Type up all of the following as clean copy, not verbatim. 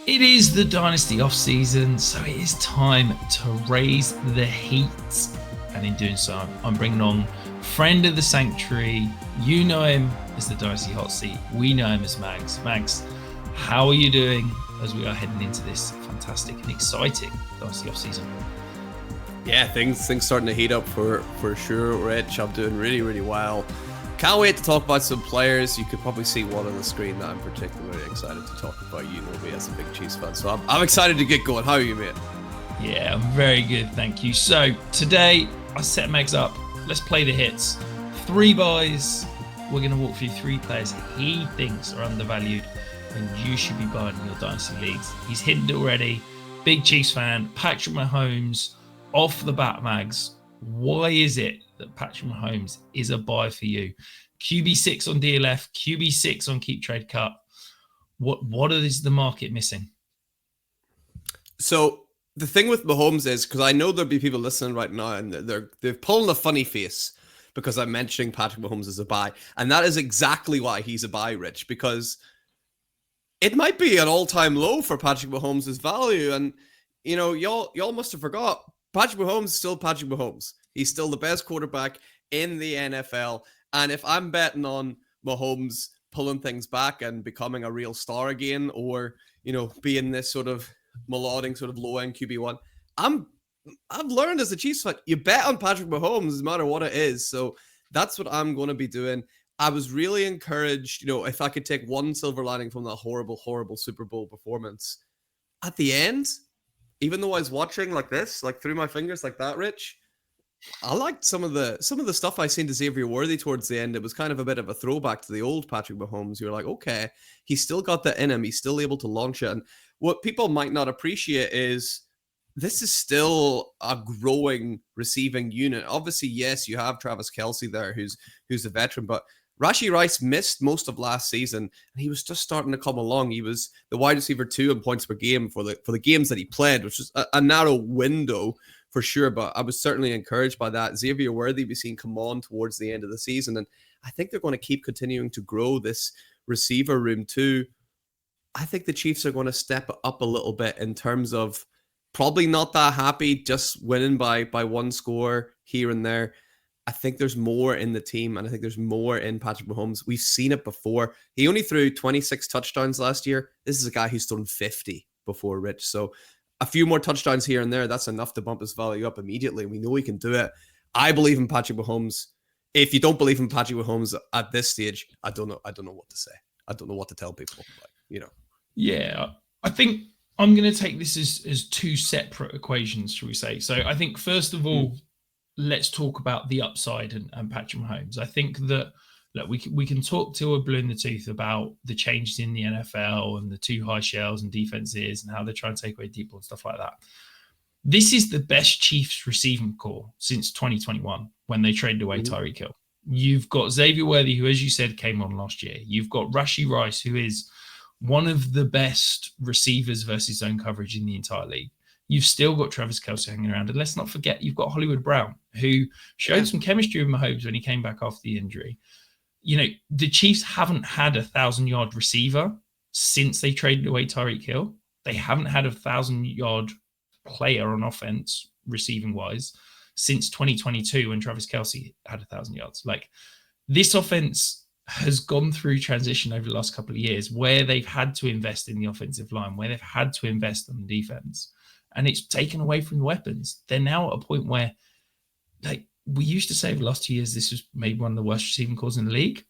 It is the Dynasty off season, so it is time to raise the heat. And in doing so, I'm bringing on friend of the sanctuary. You know him as the Dynasty hot seat. We know him as Mags. Mags, how are you doing as we are heading into this fantastic and exciting Dynasty off season? Yeah, things starting to heat up for sure, Rich. I'm doing really well. Can't wait to talk about some players. You could probably see one on the screen that I'm particularly excited to talk about. You know me as a big Chiefs fan, so I'm excited to get going. How are you, mate? Yeah, I'm very good, thank you. So today I set Mags up. Let's play the hits. 3 buys. We're going to walk through 3 players he thinks are undervalued and you should be buying in your Dynasty leagues. He's hinted already. Big Chiefs fan. Patrick Mahomes. Off the bat, Mags. Why is it that Patrick Mahomes is a buy for you? QB6 on DLF, QB6 on Keep Trade Cut. What is the market missing? So the thing with Mahomes is, because I know there'll be people listening right now and they're pulling a funny face because I'm mentioning Patrick Mahomes as a buy, and that is exactly why he's a buy, Rich, because it might be an all-time low for Patrick Mahomes' value, and you know y'all must have forgot. Patrick Mahomes is still Patrick Mahomes. He's still the best quarterback in the NFL. And if I'm betting on Mahomes pulling things back and becoming a real star again, or, you know, being this sort of marauding sort of low-end QB1, I've learned as a Chiefs fan, you bet on Patrick Mahomes no matter what it is. So that's what I'm going to be doing. I was really encouraged, you know, if I could take one silver lining from that horrible Super Bowl performance at the end. Even though I was watching like this, like through my fingers like that, Rich, I liked some of the stuff I seen to Xavier Worthy towards the end. It was kind of a bit of a throwback to the old Patrick Mahomes. You're like, okay, he's still got that in him. He's still able to launch it. And what people might not appreciate is this is still a growing receiving unit. Obviously, yes, you have Travis Kelce there, who's a veteran, but Rashee Rice missed most of last season, and he was just starting to come along. He was the wide receiver 2 in points per game for the games that he played, which was a narrow window for sure, but I was certainly encouraged by that. Xavier Worthy we've seen come on towards the end of the season, and I think they're going to keep continuing to grow this receiver room too. I think the Chiefs are going to step up a little bit in terms of probably not that happy just winning by one score here and there. I think there's more in the team, and I think there's more in Patrick Mahomes. We've seen it before. He only threw 26 touchdowns last year. This is a guy who's thrown 50 before, Rich. So a few more touchdowns here and there, that's enough to bump his value up immediately. We know he can do it. I believe in Patrick Mahomes. If you don't believe in Patrick Mahomes at this stage, I don't know what to say. I don't know what to tell people, but, you know. Yeah, I think I'm going to take this as 2 separate equations, shall we say. So I think, first of all, let's talk about the upside and Patrick Mahomes. I think that look, we can talk till we're blue in the tooth about the changes in the NFL and the 2 high shells and defenses and how they're trying to take away deep ball and stuff like that. This is the best Chiefs receiving core since 2021 when they traded away Tyreek Hill. You've got Xavier Worthy, who, as you said, came on last year. You've got Rashee Rice, who is one of the best receivers versus zone coverage in the entire league. You've still got Travis Kelce hanging around. And let's not forget, you've got Hollywood Brown, who showed some chemistry with Mahomes when he came back after the injury. You know, the Chiefs haven't had a 1,000-yard receiver since they traded away Tyreek Hill. They haven't had a 1,000-yard player on offense, receiving-wise, since 2022 when Travis Kelce had 1,000 yards. Like, this offense has gone through transition over the last couple of years where they've had to invest in the offensive line, where they've had to invest on the defense. And it's taken away from the weapons. They're now at a point where, like, we used to say over the last 2 years, this was maybe one of the worst receiving cores in the league.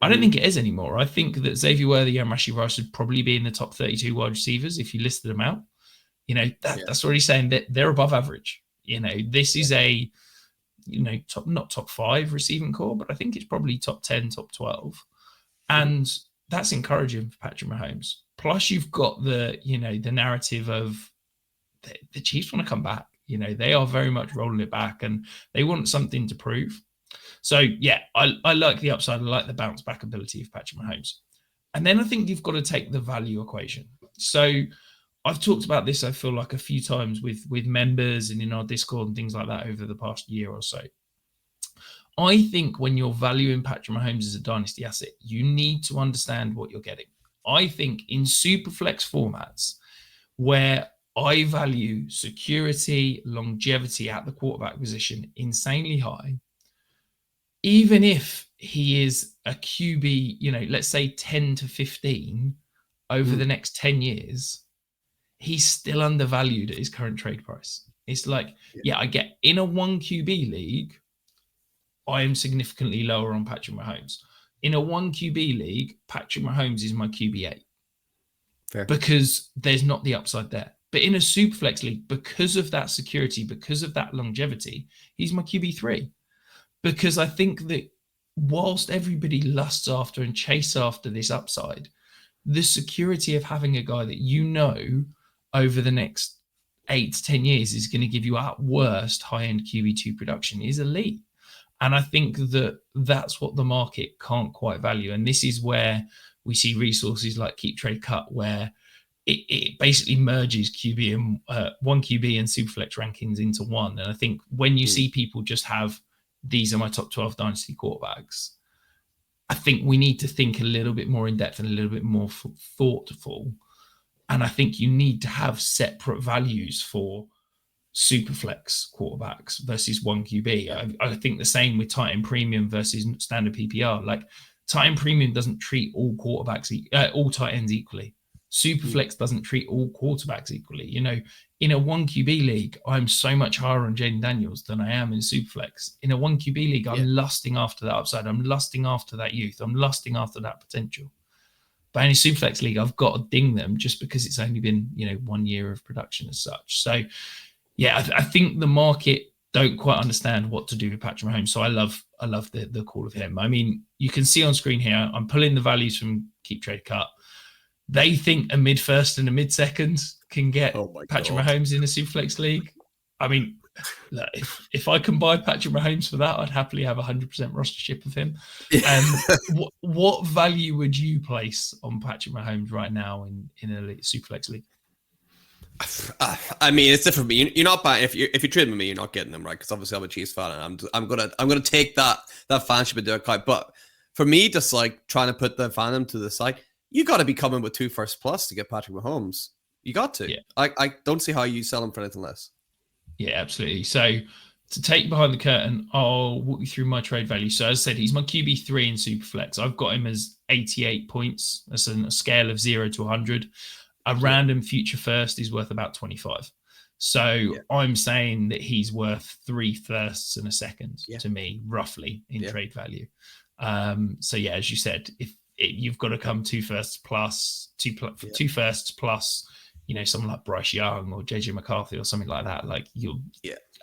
I don't think it is anymore. I think that Xavier Worthy and Rashee Rice would probably be in the top 32 wide receivers if you listed them out. You know, that's already saying that they're above average. You know, this is a, you know, not top 5 receiving core, but I think it's probably top 10, top 12. And that's encouraging for Patrick Mahomes. Plus, you've got the, you know, the narrative of the Chiefs want to come back. You know, they are very much rolling it back and they want something to prove. So, yeah, I like the upside. I like the bounce back ability of Patrick Mahomes. And then I think you've got to take the value equation. So I've talked about this, I feel like, a few times with members and in our Discord and things like that over the past year or so. I think when you're valuing Patrick Mahomes as a dynasty asset, you need to understand what you're getting. I think in super flex formats where I value security, longevity at the quarterback position insanely high, even if he is a QB, let's say 10 to 15 over the next 10 years, he's still undervalued at his current trade price. It's like, I get in a 1 QB league, I am significantly lower on Patrick Mahomes. In a 1 QB league, Patrick Mahomes is my QB8. Fair. Because there's not the upside there. But in a Superflex league, because of that security, because of that longevity, he's my QB3. Because I think that whilst everybody lusts after and chase after this upside, the security of having a guy that over the next 8 to 10 years is going to give you at worst high-end QB2 production is elite. And I think that that's what the market can't quite value. And this is where we see resources like Keep Trade Cut, where it basically merges QB and 1 QB and Superflex rankings into one. And I think when you see people just have, these are my top 12 dynasty quarterbacks, I think we need to think a little bit more in depth and a little bit more thoughtful. And I think you need to have separate values for Superflex quarterbacks versus 1 QB. I think the same with tight end premium versus standard PPR. Like tight end premium doesn't treat all quarterbacks, all tight ends equally. Superflex doesn't treat all quarterbacks equally. In a 1 QB league, I'm so much higher on Jaden Daniels than I am in Superflex. In a 1 QB league, I'm lusting after that upside. I'm lusting after that youth. I'm lusting after that potential. But in a Superflex league, I've got to ding them just because it's only been 1 year of production as such. So I think the market don't quite understand what to do with Patrick Mahomes. So I love the call of him. I mean, you can see on screen here, I'm pulling the values from Keep Trade Cut. They think a mid-first and a mid-second can get Patrick Mahomes in a Superflex league. I mean, look, if I can buy Patrick Mahomes for that, I'd happily have 100% rostership of him. What value would you place on Patrick Mahomes right now in a Superflex league? I mean, it's different. You're not buying if you trade with me, you're not getting them, right? Because obviously I'm a Chiefs fan, and I'm gonna take that fanship and do it quite. But for me, just like trying to put the fandom to the side, you got to be coming with 2 first plus to get Patrick Mahomes. You got to. Yeah. I don't see how you sell him for anything less. Yeah, absolutely. So to take behind the curtain, I'll walk you through my trade value. So as I said, he's my QB3 in Superflex. I've got him as 88 points. That's a scale of 0 to 100. A random future first is worth about 25. So I'm saying that he's worth 3 firsts and a second to me, roughly, in trade value. As you said, if you've got to come 2 firsts plus, 2 firsts plus, someone like Bryce Young or JJ McCarthy or something like that. Like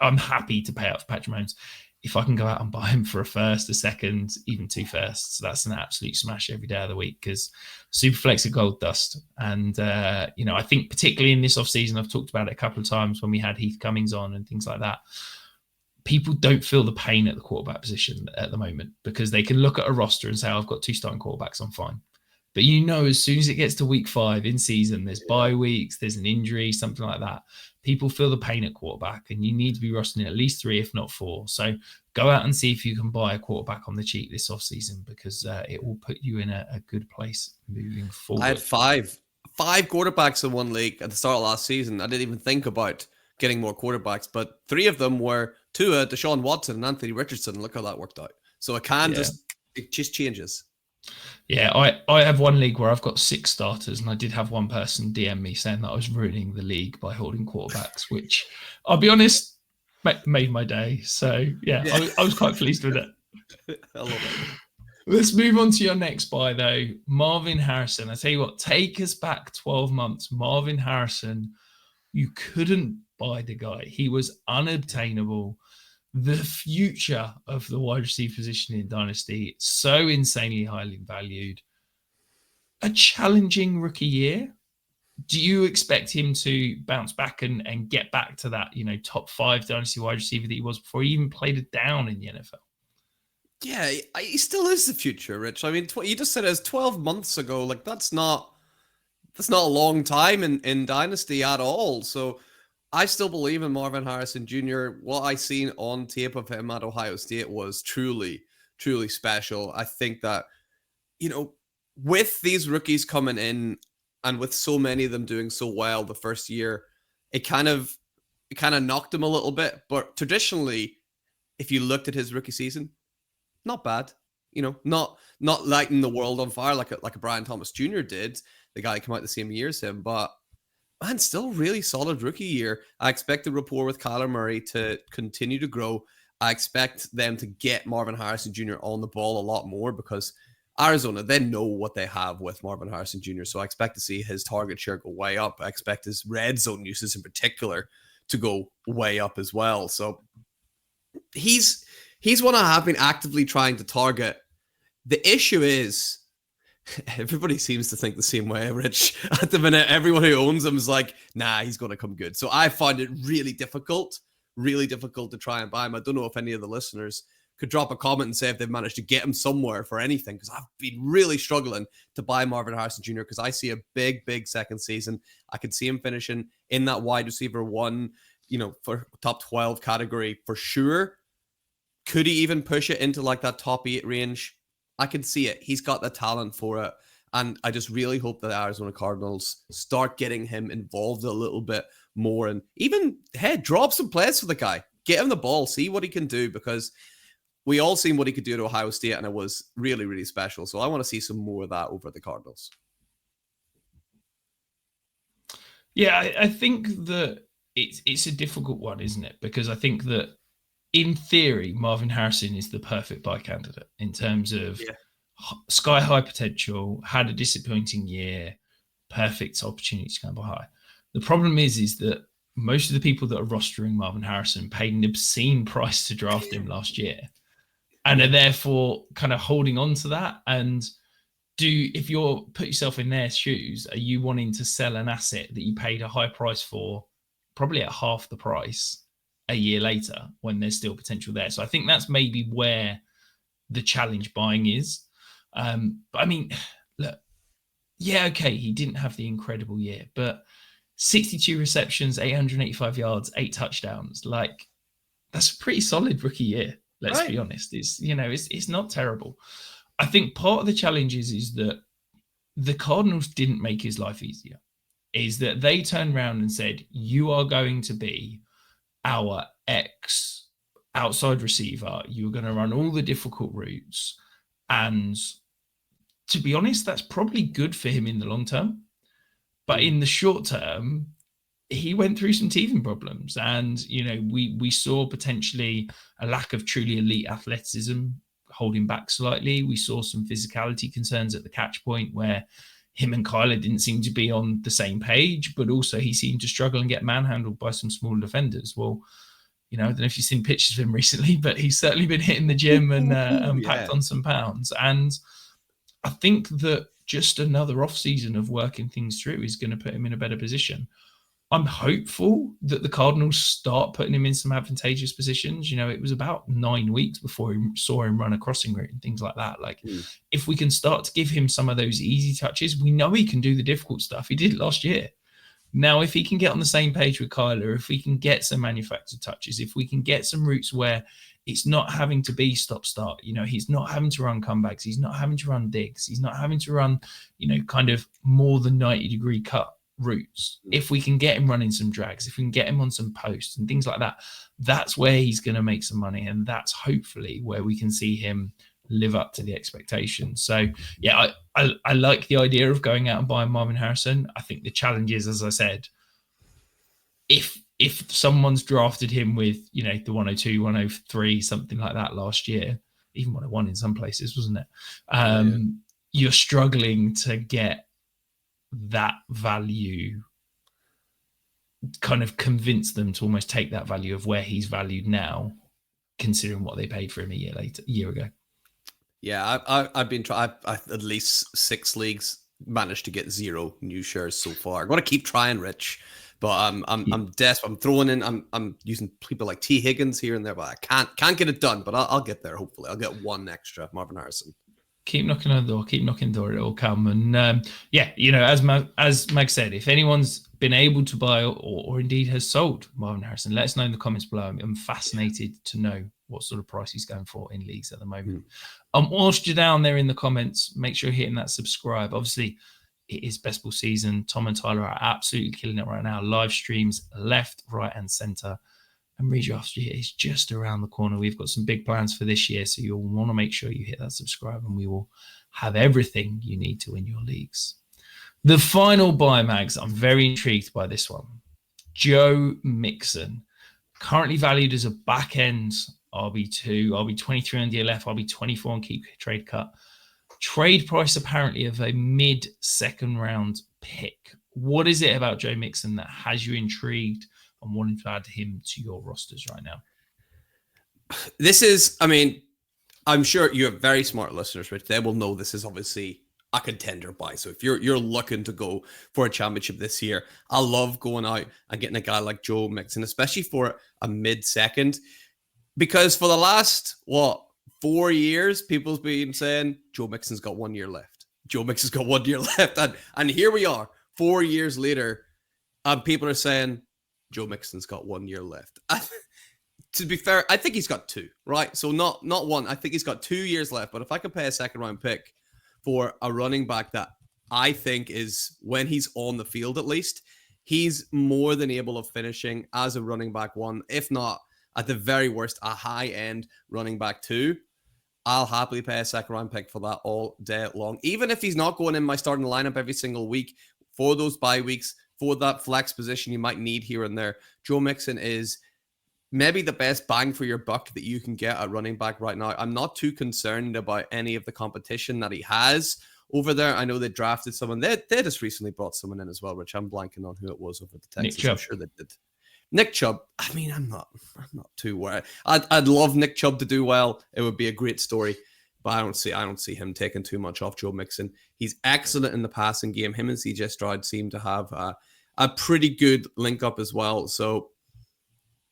I'm happy to pay out for Patrick Mahomes. If I can go out and buy him for a first, a second, even 2 firsts, that's an absolute smash every day of the week because Superflex are gold dust. And, I think particularly in this offseason, I've talked about it a couple of times when we had Heath Cummings on and things like that. People don't feel the pain at the quarterback position at the moment because they can look at a roster and say, I've got 2 starting quarterbacks, I'm fine. But as soon as it gets to week 5 in season, there's bye weeks, there's an injury, something like that. People feel the pain at quarterback and you need to be rostering at least 3, if not 4. So go out and see if you can buy a quarterback on the cheap this offseason because it will put you in a good place moving forward. I had five quarterbacks in one league at the start of last season. I didn't even think about getting more quarterbacks, but 3 of them were Tua, Deshaun Watson, and Anthony Richardson. Look how that worked out. So it just changes. Yeah, I have one league where I've got 6 starters, and I did have one person DM me saying that I was ruining the league by holding quarterbacks, which I'll be honest, made my day. So I was quite pleased with it. I love it. Let's move on to your next buy, though. Marvin Harrison. I tell you what, take us back 12 months. Marvin Harrison, you couldn't buy the guy. He was unobtainable. The future of the wide receiver position in Dynasty, so insanely highly valued. A challenging rookie year. Do you expect him to bounce back and get back to that, top 5 Dynasty wide receiver that he was before he even played it down in the NFL? Yeah, he still is the future, Rich. I mean, you just said it was 12 months ago. Like that's not a long time in Dynasty at all. So I still believe in Marvin Harrison Jr. What I seen on tape of him at Ohio State was truly, truly special. I think that, with these rookies coming in and with so many of them doing so well the first year, it kind of knocked him a little bit. But traditionally, if you looked at his rookie season, not bad. Not lighting the world on fire like a Brian Thomas Jr. did, the guy who came out the same year as him. But man, still really solid rookie year. I expect the rapport with Kyler Murray to continue to grow. I expect them to get Marvin Harrison Jr. on the ball a lot more because Arizona, they know what they have with Marvin Harrison Jr. So I expect to see his target share go way up. I expect his red zone uses in particular to go way up as well. So he's one I have been actively trying to target. The issue is everybody seems to think the same way, Rich. At the minute, everyone who owns him is like, nah, he's going to come good. So I find it really difficult to try and buy him. I don't know if any of the listeners could drop a comment and say if they've managed to get him somewhere for anything, because I've been really struggling to buy Marvin Harrison Jr. because I see a big second season. I could see him finishing in that wide receiver 1, for top 12 category for sure. Could he even push it into like that top 8 range? I can see it. He's got the talent for it. And I just really hope that the Arizona Cardinals start getting him involved a little bit more and even, hey, drop some plays for the guy. Get him the ball. See what he can do, because we all seen what he could do at Ohio State and it was really, really special. So I want to see some more of that over at the Cardinals. Yeah, I think that it's a difficult one, isn't it? Because I think that in theory, Marvin Harrison is the perfect buy candidate in terms of sky high potential, had a disappointing year, perfect opportunity to gamble high. The problem is that most of the people that are rostering Marvin Harrison paid an obscene price to draft him last year and are therefore kind of holding on to that. And if you're put yourself in their shoes, are you wanting to sell an asset that you paid a high price for, probably at half the price, a year later when there's still potential there? So I think that's maybe where the challenge buying is. But I mean, look, yeah, okay, he didn't have the incredible year, but 62 receptions, 885 yards, 8 touchdowns. Like, that's a pretty solid rookie year. Let's be honest. It's not terrible. I think part of the challenge is that the Cardinals didn't make his life easier. Is that they turned around and said, you are going to be our X outside receiver. You're going to run all the difficult routes. And to be honest, that's probably good for him in the long term. But in the short term, he went through some teething problems. And, we saw potentially a lack of truly elite athleticism holding back slightly. We saw some physicality concerns at the catch point where him and Kyler didn't seem to be on the same page, but also he seemed to struggle and get manhandled by some small defenders. Well, I don't know if you've seen pictures of him recently, but he's certainly been hitting the gym and packed on some pounds. And I think that just another off season of working things through is going to put him in a better position. I'm hopeful that the Cardinals start putting him in some advantageous positions. It was about 9 weeks before we saw him run a crossing route and things like that. Like, if we can start to give him some of those easy touches, we know he can do the difficult stuff. He did it last year. Now, if he can get on the same page with Kyler, if we can get some manufactured touches, if we can get some routes where it's not having to be stop-start, he's not having to run comebacks, he's not having to run digs, he's not having to run, kind of more than 90-degree cut routes. If we can get him running some drags, if we can get him on some posts and things like that, that's where he's going to make some money. And that's hopefully where we can see him live up to the expectations. So yeah, I like the idea of going out and buying Marvin Harrison. I think the challenge is, as I said, if someone's drafted him with, the 102, 103, something like that last year, even 101 in some places, wasn't it? You're struggling to get that value, kind of convince them to almost take that value of where he's valued now, considering what they paid for him a year ago. Yeah, I've been trying. I've at least 6 leagues managed to get 0 new shares so far. I'm gonna keep trying, Rich, but I'm desperate. I'm throwing in. I'm using people like T. Higgins here and there, but I can't get it done. But I'll get there. Hopefully, I'll get 1 extra Marvin Harrison. Keep knocking on the door. Keep knocking the door. It'll come. And as Mag said, if anyone's been able to buy or indeed has sold Marvin Harrison, let us know in the comments below. I'm fascinated to know what sort of price he's going for in leagues at the moment. Whilst you're down there in the comments, make sure you're hitting that subscribe. Obviously, it is best ball season. Tom and Tyler are absolutely killing it right now. Live streams left, right, and center. And redraft year is just around the corner. We've got some big plans for this year, so you'll want to make sure you hit that subscribe, and we will have everything you need to win your leagues. The final buy, Mags, I'm very intrigued by this one. Joe Mixon, currently valued as a back-end RB2, RB23 on DLF, RB24 on keep trade cut. Trade price apparently of a mid-second round pick. What is it about Joe Mixon that has you intrigued and wanting to add him to your rosters right now? This is, I mean, I'm sure you have very smart listeners, Rich. They will know this is obviously a contender buy. So if you're looking to go for a championship this year, I love going out and getting a guy like Joe Mixon, especially for a mid-second, because for the last, 4 years, people's been saying Joe Mixon's got 1 year left. Joe Mixon's got 1 year left. And here we are, 4 years later, and people are saying Joe Mixon's got 1 year left. To be fair, I think he's got 2, right? So not 1. I think he's got 2 years left. But if I could pay a second round pick for a running back that I think is, when he's on the field at least, he's more than able of finishing as a running back 1, if not at the very worst, a high-end running back 2. I'll happily pay a second round pick for that all day long. Even if he's not going in my starting lineup every single week for those bye weeks, for that flex position you might need here and there, Joe Mixon is maybe the best bang for your buck that you can get at running back right now. I'm not too concerned about any of the competition that he has over there. I know they drafted someone. They just recently brought someone in as well, which I'm blanking on who it was over the Texans. Nick Chubb. I'm sure they did. Nick Chubb. I mean, I'm not too worried. I'd love Nick Chubb to do well. It would be a great story, but I don't see him taking too much off Joe Mixon. He's excellent in the passing game. Him and CJ Stroud seem to have a pretty good link up as well. So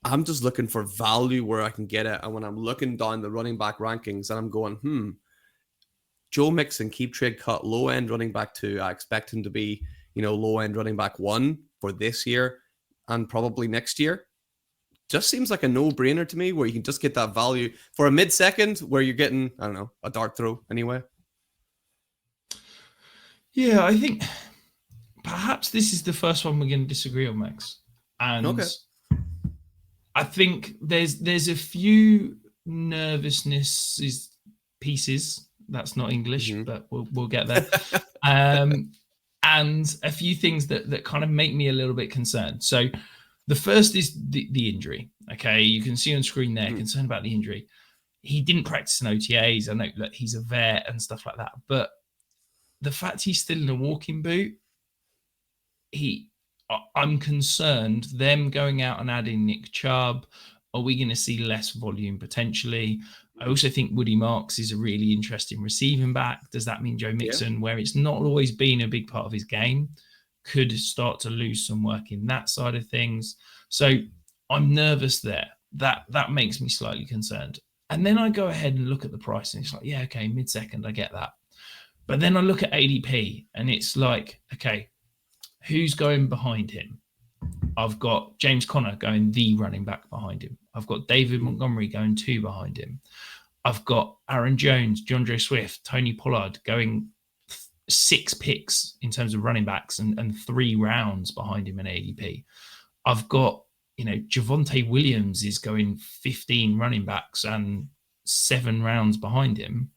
I'm just looking for value where I can get it. And when I'm looking down the running back rankings and I'm going, Joe Mixon, keep trade cut, low end running back 2. I expect him to be, low end running back 1 for this year and probably next year. Just seems like a no-brainer to me, where you can just get that value for a mid-second where you're getting, I don't know, a dart throw anyway. Yeah, I think perhaps this is the first one we're going to disagree on, Max. And okay. I think there's a few nervousness pieces. That's not English, but we'll get there. And a few things that kind of make me a little bit concerned. So the first is the injury. Okay, you can see on screen there, concerned about the injury. He didn't practice in OTAs. I know that he's a vet and stuff like that. But the fact he's still in a walking boot, I'm concerned them going out and adding Nick Chubb. Are we going to see less volume potentially? I also think Woody Marks is a really interesting receiving back. Does that mean Joe Mixon, where it's not always been a big part of his game, could start to lose some work in that side of things? So I'm nervous there. That makes me slightly concerned. And then I go ahead and look at the price and it's like, yeah, okay, mid-second, I get that. But then I look at ADP and it's like, okay, who's going behind him? I've got James Conner going the running back behind him. I've got David Montgomery going 2 behind him. I've got Aaron Jones, DeAndre Swift, Tony Pollard going 6 picks in terms of running backs and 3 rounds behind him in ADP. I've got, Javonte Williams is going 15 running backs and 7 rounds behind him.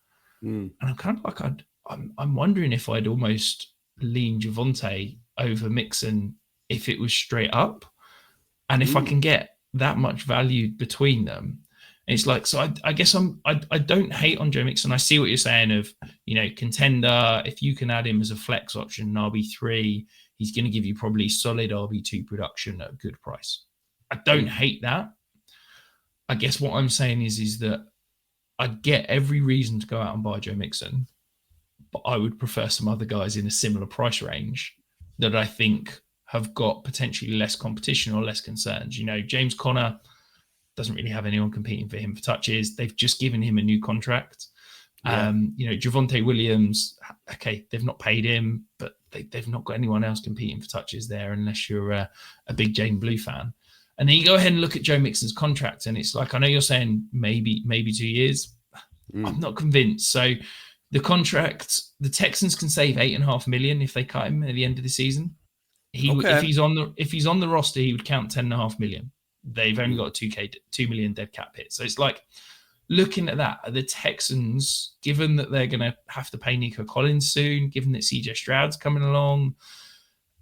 And I'm kind of like, I'm wondering if I'd almost lean Javonte over Mixon if it was straight up. And if I can get that much value between them, it's like, so I guess I don't hate on Joe Mixon. I see what you're saying of, contender. If you can add him as a flex option, RB3, he's going to give you probably solid RB2 production at a good price. I don't hate that. I guess what I'm saying is that I get every reason to go out and buy Joe Mixon, but I would prefer some other guys in a similar price range that I think have got potentially less competition or less concerns. James Conner doesn't really have anyone competing for him for touches. They've just given him a new contract. Yeah. Javonte Williams, okay, they've not paid him, but they've not got anyone else competing for touches there unless you're a big Jane Blue fan. And then you go ahead and look at Joe Mixon's contract, and it's like, I know you're saying maybe 2 years. I'm not convinced. So the contract, the Texans can save $8.5 million if they cut him at the end of the season. If he's on the roster, he would count $10.5 million. They've only got a $2 million dead cap hit. So it's like, looking at that, the Texans, given that they're going to have to pay Nico Collins soon, given that CJ Stroud's coming along,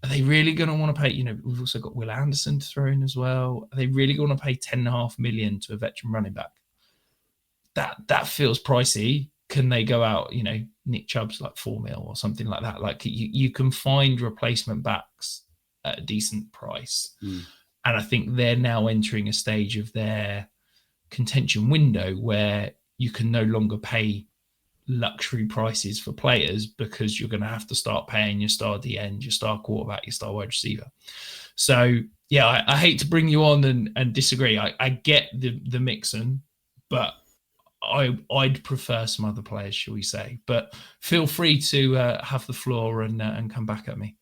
are they really going to want to pay? We've also got Will Anderson to throw in as well. Are they really going to pay $10.5 million to a veteran running back? That feels pricey. Can they go out? Nick Chubb's like $4 million or something like that. Like you can find replacement backs at a decent price, and I think they're now entering a stage of their contention window where you can no longer pay luxury prices for players because you're going to have to start paying your star DN, your star quarterback, your star wide receiver. So yeah, I hate to bring you on and disagree. I get the Mixon, but I'd prefer some other players, shall we say. But feel free to have the floor and come back at me.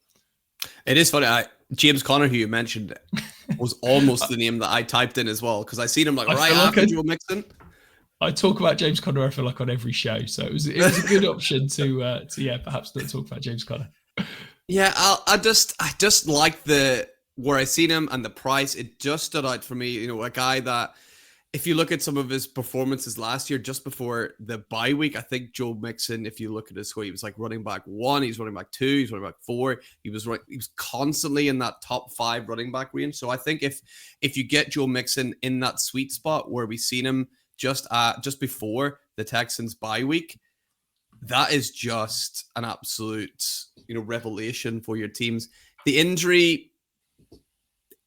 It is funny. James Conner, who you mentioned, was almost the name that I typed in as well, because I seen him right after Joe Mixon. I talk about James Conner, I feel like, on every show, so it was a good option to perhaps not talk about James Conner. Yeah, I just like where I seen him and the price. It just stood out for me. A guy that, if you look at some of his performances last year, just before the bye week, I think Joe Mixon, if you look at his score, he was like running back 1, he's running back 2, he's running back 4. He was constantly in that top 5 running back range. So I think if you get Joe Mixon in that sweet spot where we seen him just before the Texans bye week, that is just an absolute revelation for your teams. The injury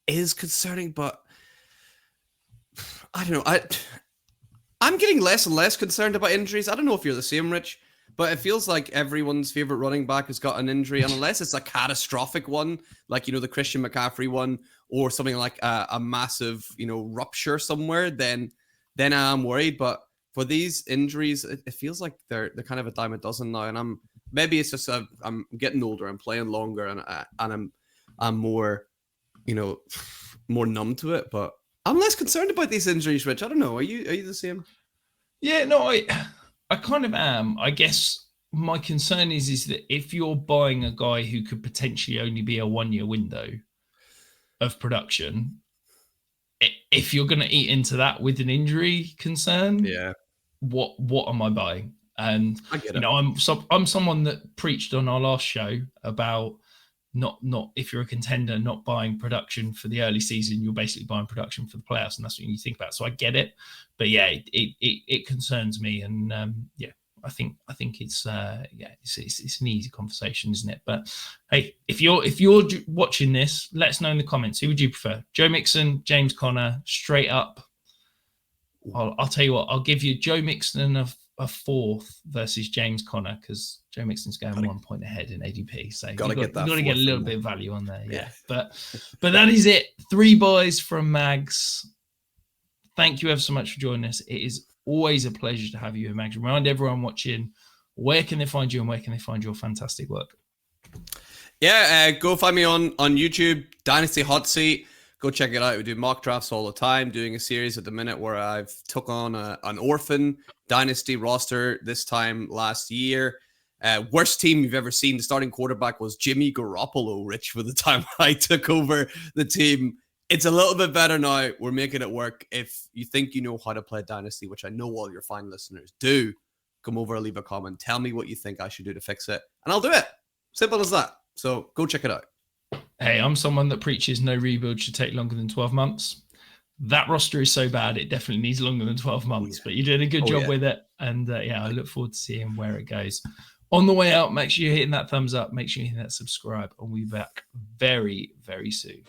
is concerning, but I don't know. I'm getting less and less concerned about injuries. I don't know if you're the same, Rich, but it feels like everyone's favorite running back has got an injury, and unless it's a catastrophic one, like the Christian McCaffrey one, or something like a massive rupture somewhere, then I'm worried. But for these injuries, it feels like they're kind of a dime a dozen now, and maybe it's just I'm getting older, I'm playing longer, and I'm more more numb to it, but I'm less concerned about these injuries, Rich. I don't know. Are you the same? Yeah, no, I kind of am. I guess my concern is that if you're buying a guy who could potentially only be a 1-year window of production, if you're going to eat into that with an injury concern, what am I buying? And I get it. I'm someone that preached on our last show about not if you're a contender, not buying production for the early season, you're basically buying production for the playoffs, and that's what you think about. So I get it, but yeah, it concerns me, and I think it's it's an easy conversation, isn't it? But hey, if you're watching this, let us know in the comments. Who would you prefer, Joe Mixon, James Conner, straight up? I'll tell you what, I'll give you Joe Mixon a 4th versus James Conner, because Joe Mixon's going 1 point ahead in ADP. So you've got to get a little bit of value on there. Yeah. But that is it. 3 buys from Mags. Thank you ever so much for joining us. It is always a pleasure to have you here, Mags. Remind everyone watching, where can they find you and where can they find your fantastic work? Yeah, go find me on YouTube, Dynasty Hot Seat. Go check it out. We do mock drafts all the time, doing a series at the minute where I've took on an orphan dynasty roster this time last year. Worst team you've ever seen. The starting quarterback was Jimmy Garoppolo, Rich, for the time I took over the team. It's a little bit better now. We're making it work. If you think you know how to play Dynasty, which I know all your fine listeners do, come over and leave a comment. Tell me what you think I should do to fix it, and I'll do it. Simple as that. So go check it out. Hey, I'm someone that preaches no rebuild should take longer than 12 months. That roster is so bad, it definitely needs longer than 12 months, but you did a good job with it. And I look forward to seeing where it goes. On the way out, make sure you're hitting that thumbs up. Make sure you're hitting that subscribe. And we'll be back very, very soon.